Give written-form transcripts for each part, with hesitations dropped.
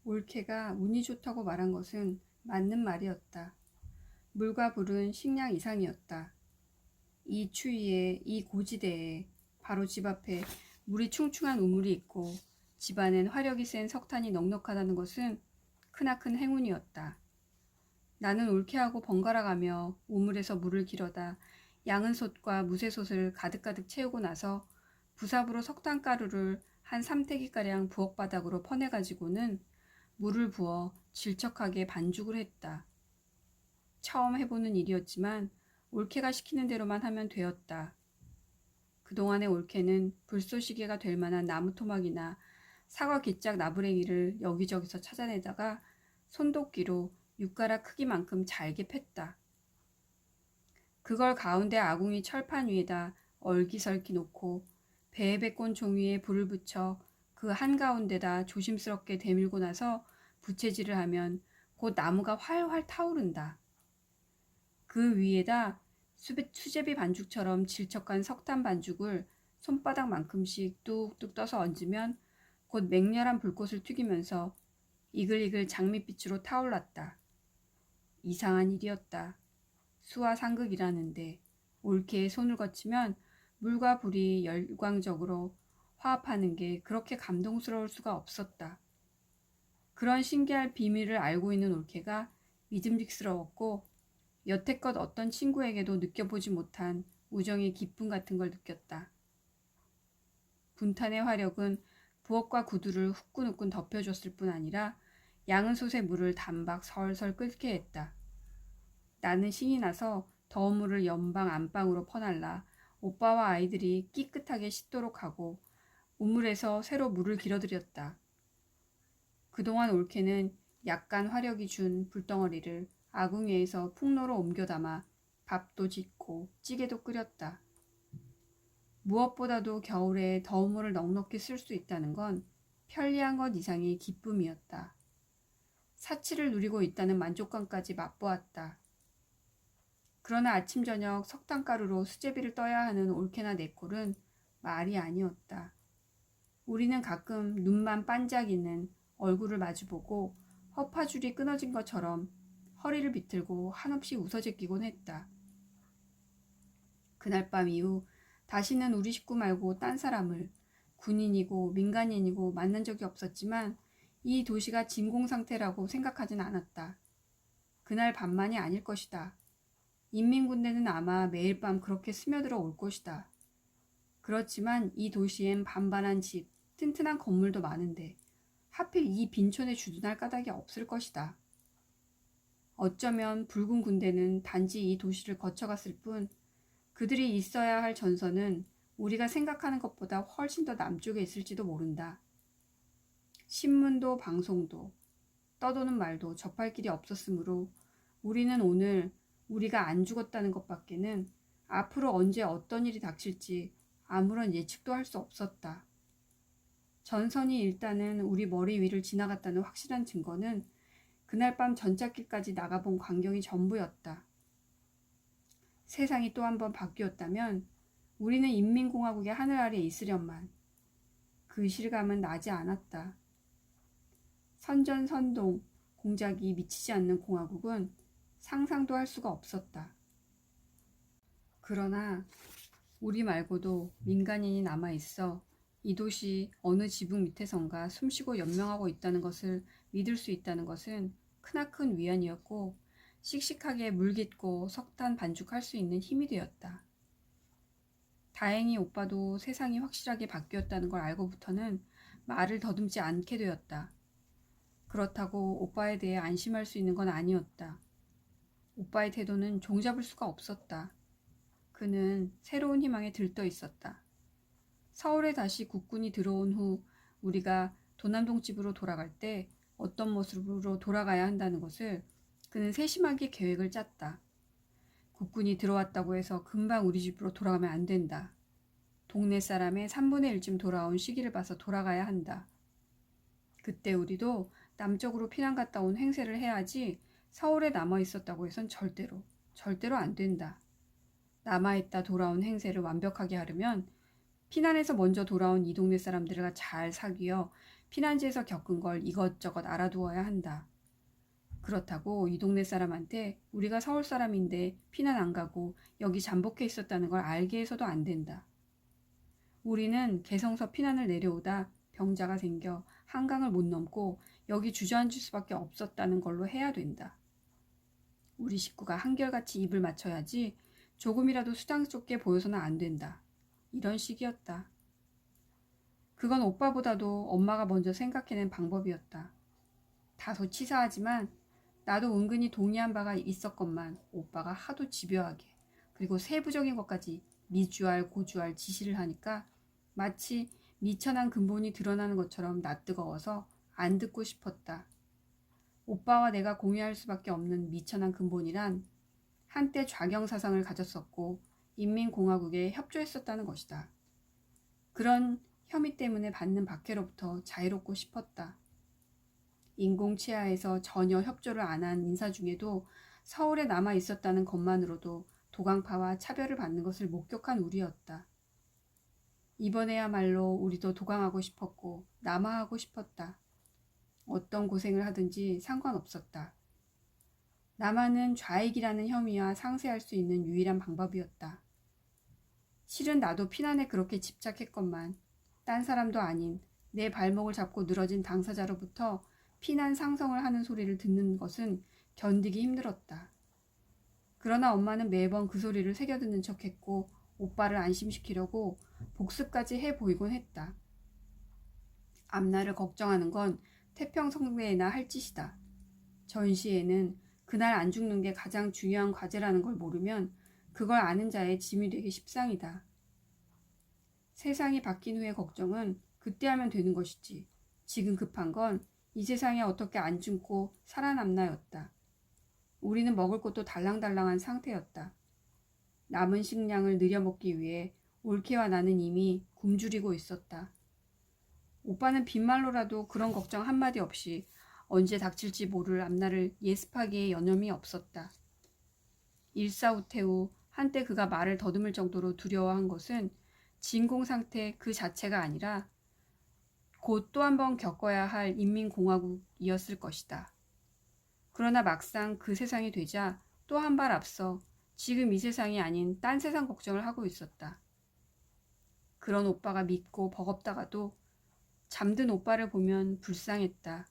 올케가 운이 좋다고 말한 것은 맞는 말이었다. 물과 불은 식량 이상이었다. 이 추위에, 이 고지대에 바로 집 앞에 물이 충충한 우물이 있고 집안엔 화력이 센 석탄이 넉넉하다는 것은 크나큰 행운이었다. 나는 올케하고 번갈아 가며 우물에서 물을 길어다 양은솥과 무쇠솥을 가득가득 채우고 나서 부삽으로 석탄가루를 한 3태기가량 부엌바닥으로 퍼내가지고는 물을 부어 질척하게 반죽을 했다. 처음 해보는 일이었지만 올케가 시키는 대로만 하면 되었다. 그동안의 올케는 불쏘시개가 될 만한 나무토막이나 사과 깃짝 나부랭이를 여기저기서 찾아내다가 손도끼로 육가락 크기만큼 잘게 팼다. 그걸 가운데 아궁이 철판 위에다 얼기설기 놓고 배에배꼰 종이에 불을 붙여 그 한가운데다 조심스럽게 대밀고 나서 부채질을 하면 곧 나무가 활활 타오른다. 그 위에다 수제비 반죽처럼 질척한 석탄 반죽을 손바닥만큼씩 뚝뚝 떠서 얹으면 곧 맹렬한 불꽃을 튀기면서 이글이글 장밋빛으로 타올랐다. 이상한 일이었다. 수화 상극이라는데 올케의 손을 거치면 물과 불이 열광적으로 화합하는 게 그렇게 감동스러울 수가 없었다. 그런 신기할 비밀을 알고 있는 올케가 믿음직스러웠고 여태껏 어떤 친구에게도 느껴보지 못한 우정의 기쁨 같은 걸 느꼈다. 분탄의 화력은 부엌과 구두를 후끈후끈 덮여줬을 뿐 아니라 양은솥의 물을 단박 설설 끓게 했다. 나는 신이 나서 더운 물을 연방 안방으로 퍼날라 오빠와 아이들이 깨끗하게 씻도록 하고 우물에서 새로 물을 길어들였다. 그동안 올케는 약간 화력이 준 불덩어리를 아궁이에서 풍로로 옮겨 담아 밥도 짓고 찌개도 끓였다. 무엇보다도 겨울에 더운 물을 넉넉히 쓸 수 있다는 건 편리한 것 이상의 기쁨이었다. 사치를 누리고 있다는 만족감까지 맛보았다. 그러나 아침 저녁 석탄가루로 수제비를 떠야 하는 올케나 내 꼴은 말이 아니었다. 우리는 가끔 눈만 반짝이는 얼굴을 마주보고 허파줄이 끊어진 것처럼 허리를 비틀고 한없이 웃어제끼곤 했다. 그날 밤 이후 다시는 우리 식구 말고 딴 사람을 군인이고 민간인이고 만난 적이 없었지만 이 도시가 진공 상태라고 생각하진 않았다. 그날 밤만이 아닐 것이다. 인민군대는 아마 매일 밤 그렇게 스며들어 올 것이다. 그렇지만 이 도시엔 반반한 집, 튼튼한 건물도 많은데 하필 이 빈촌에 주둔할 까닭이 없을 것이다. 어쩌면 붉은 군대는 단지 이 도시를 거쳐갔을 뿐 그들이 있어야 할 전선은 우리가 생각하는 것보다 훨씬 더 남쪽에 있을지도 모른다. 신문도 방송도 떠도는 말도 접할 길이 없었으므로 우리는 오늘 우리가 안 죽었다는 것밖에는 앞으로 언제 어떤 일이 닥칠지 아무런 예측도 할 수 없었다. 전선이 일단은 우리 머리 위를 지나갔다는 확실한 증거는 그날 밤 전찻길까지 나가본 광경이 전부였다. 세상이 또 한 번 바뀌었다면 우리는 인민공화국의 하늘 아래에 있으련만 그 실감은 나지 않았다. 선전선동 공작이 미치지 않는 공화국은 상상도 할 수가 없었다. 그러나 우리 말고도 민간인이 남아있어 이 도시 어느 지붕 밑에선가 숨쉬고 연명하고 있다는 것을 믿을 수 있다는 것은 크나큰 위안이었고 씩씩하게 물깃고 석탄 반죽할 수 있는 힘이 되었다. 다행히 오빠도 세상이 확실하게 바뀌었다는 걸 알고부터는 말을 더듬지 않게 되었다. 그렇다고 오빠에 대해 안심할 수 있는 건 아니었다. 오빠의 태도는 종잡을 수가 없었다. 그는 새로운 희망에 들떠 있었다. 서울에 다시 국군이 들어온 후 우리가 도남동 집으로 돌아갈 때 어떤 모습으로 돌아가야 한다는 것을 그는 세심하게 계획을 짰다. 국군이 들어왔다고 해서 금방 우리 집으로 돌아가면 안 된다. 동네 사람의 3분의 1쯤 돌아온 시기를 봐서 돌아가야 한다. 그때 우리도 남쪽으로 피난 갔다 온 행세를 해야지 서울에 남아있었다고 해선 절대로 안 된다. 남아있다 돌아온 행세를 완벽하게 하려면 피난해서 먼저 돌아온 이 동네 사람들과 잘 사귀어 피난지에서 겪은 걸 이것저것 알아두어야 한다. 그렇다고 이 동네 사람한테 우리가 서울 사람인데 피난 안 가고 여기 잠복해 있었다는 걸 알게 해서도 안 된다. 우리는 개성서 피난을 내려오다 병자가 생겨 한강을 못 넘고 여기 주저앉을 수밖에 없었다는 걸로 해야 된다. 우리 식구가 한결같이 입을 맞춰야지 조금이라도 수당스럽게 보여서는 안 된다. 이런 식이었다. 그건 오빠보다도 엄마가 먼저 생각해낸 방법이었다. 다소 치사하지만 나도 은근히 동의한 바가 있었건만 오빠가 하도 집요하게 그리고 세부적인 것까지 미주알 고주알 지시를 하니까 마치 미천한 근본이 드러나는 것처럼 낯뜨거워서 안 듣고 싶었다. 오빠와 내가 공유할 수밖에 없는 미천한 근본이란 한때 좌경사상을 가졌었고 인민공화국에 협조했었다는 것이다. 그런 혐의 때문에 받는 박해로부터 자유롭고 싶었다. 인공치하에서 전혀 협조를 안 한 인사 중에도 서울에 남아 있었다는 것만으로도 도강파와 차별을 받는 것을 목격한 우리였다. 이번에야말로 우리도 도강하고 싶었고 남아하고 싶었다. 어떤 고생을 하든지 상관없었다. 남아는 좌익이라는 혐의와 상쇄할 수 있는 유일한 방법이었다. 실은 나도 피난에 그렇게 집착했건만 딴 사람도 아닌 내 발목을 잡고 늘어진 당사자로부터 피난 상성을 하는 소리를 듣는 것은 견디기 힘들었다. 그러나 엄마는 매번 그 소리를 새겨듣는 척했고 오빠를 안심시키려고 복습까지 해 보이곤 했다. 앞날을 걱정하는 건 태평성대에나 할 짓이다. 전시에는 그날 안 죽는 게 가장 중요한 과제라는 걸 모르면 그걸 아는 자의 짐이 되기 십상이다. 세상이 바뀐 후의 걱정은 그때 하면 되는 것이지. 지금 급한 건 이 세상에 어떻게 안 죽고 살아남나였다. 우리는 먹을 것도 달랑달랑한 상태였다. 남은 식량을 늘여먹기 위해 올케와 나는 이미 굶주리고 있었다. 오빠는 빈말로라도 그런 걱정 한마디 없이 언제 닥칠지 모를 앞날을 예습하기에 여념이 없었다. 일사후퇴 후 한때 그가 말을 더듬을 정도로 두려워한 것은 진공 상태 그 자체가 아니라 곧 또 한 번 겪어야 할 인민공화국이었을 것이다. 그러나 막상 그 세상이 되자 또 한 발 앞서 지금 이 세상이 아닌 딴 세상 걱정을 하고 있었다. 그런 오빠가 믿고 버겁다가도 잠든 오빠를 보면 불쌍했다.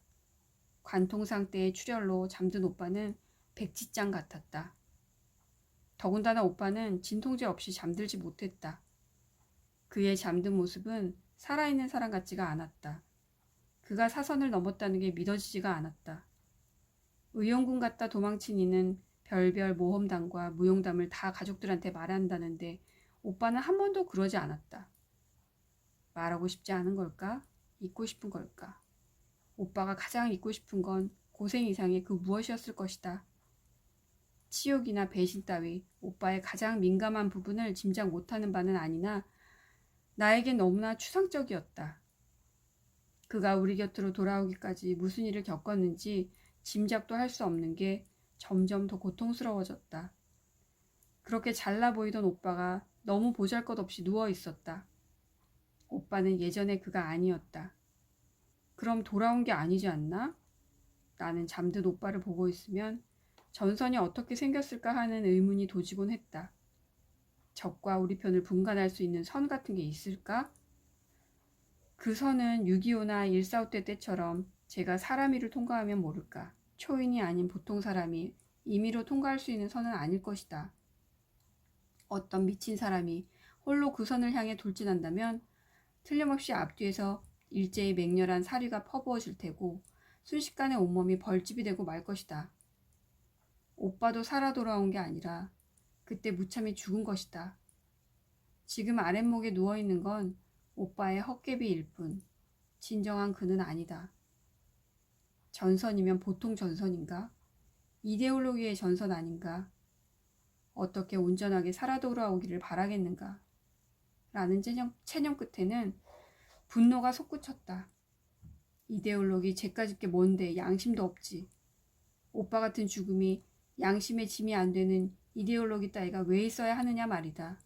관통상 때의 출혈로 잠든 오빠는 백지장 같았다. 더군다나 오빠는 진통제 없이 잠들지 못했다. 그의 잠든 모습은 살아있는 사람 같지가 않았다. 그가 사선을 넘었다는 게 믿어지지가 않았다. 의용군 갔다 도망친 이는 별별 모험담과 무용담을 다 가족들한테 말한다는데 오빠는 한 번도 그러지 않았다. 말하고 싶지 않은 걸까? 잊고 싶은 걸까? 오빠가 가장 잊고 싶은 건 고생 이상의 그 무엇이었을 것이다. 치욕이나 배신 따위 오빠의 가장 민감한 부분을 짐작 못하는 바는 아니나 나에겐 너무나 추상적이었다. 그가 우리 곁으로 돌아오기까지 무슨 일을 겪었는지 짐작도 할 수 없는 게 점점 더 고통스러워졌다. 그렇게 잘나 보이던 오빠가 너무 보잘것없이 누워 있었다. 오빠는 예전의 그가 아니었다. 그럼 돌아온 게 아니지 않나? 나는 잠든 오빠를 보고 있으면 전선이 어떻게 생겼을까 하는 의문이 도지곤 했다. 적과 우리 편을 분간할 수 있는 선 같은 게 있을까? 그 선은 6.25나 1.4.5 때처럼 제가 사람 위를 통과하면 모를까. 초인이 아닌 보통 사람이 임의로 통과할 수 있는 선은 아닐 것이다. 어떤 미친 사람이 홀로 그 선을 향해 돌진한다면 틀림없이 앞뒤에서 일제히 맹렬한 사리가 퍼부어질 테고 순식간에 온몸이 벌집이 되고 말 것이다. 오빠도 살아 돌아온 게 아니라 그때 무참히 죽은 것이다. 지금 아랫목에 누워있는 건 오빠의 헛개비일 뿐 진정한 그는 아니다. 전선이면 보통 전선인가? 이데올로기의 전선 아닌가? 어떻게 온전하게 살아 돌아오기를 바라겠는가? 라는 체념 끝에는 분노가 솟구쳤다. 이데올로기 쟤까짓 게 뭔데 양심도 없지. 오빠 같은 죽음이 양심의 짐이 안 되는 이데올로기 따위가 왜 있어야 하느냐 말이다.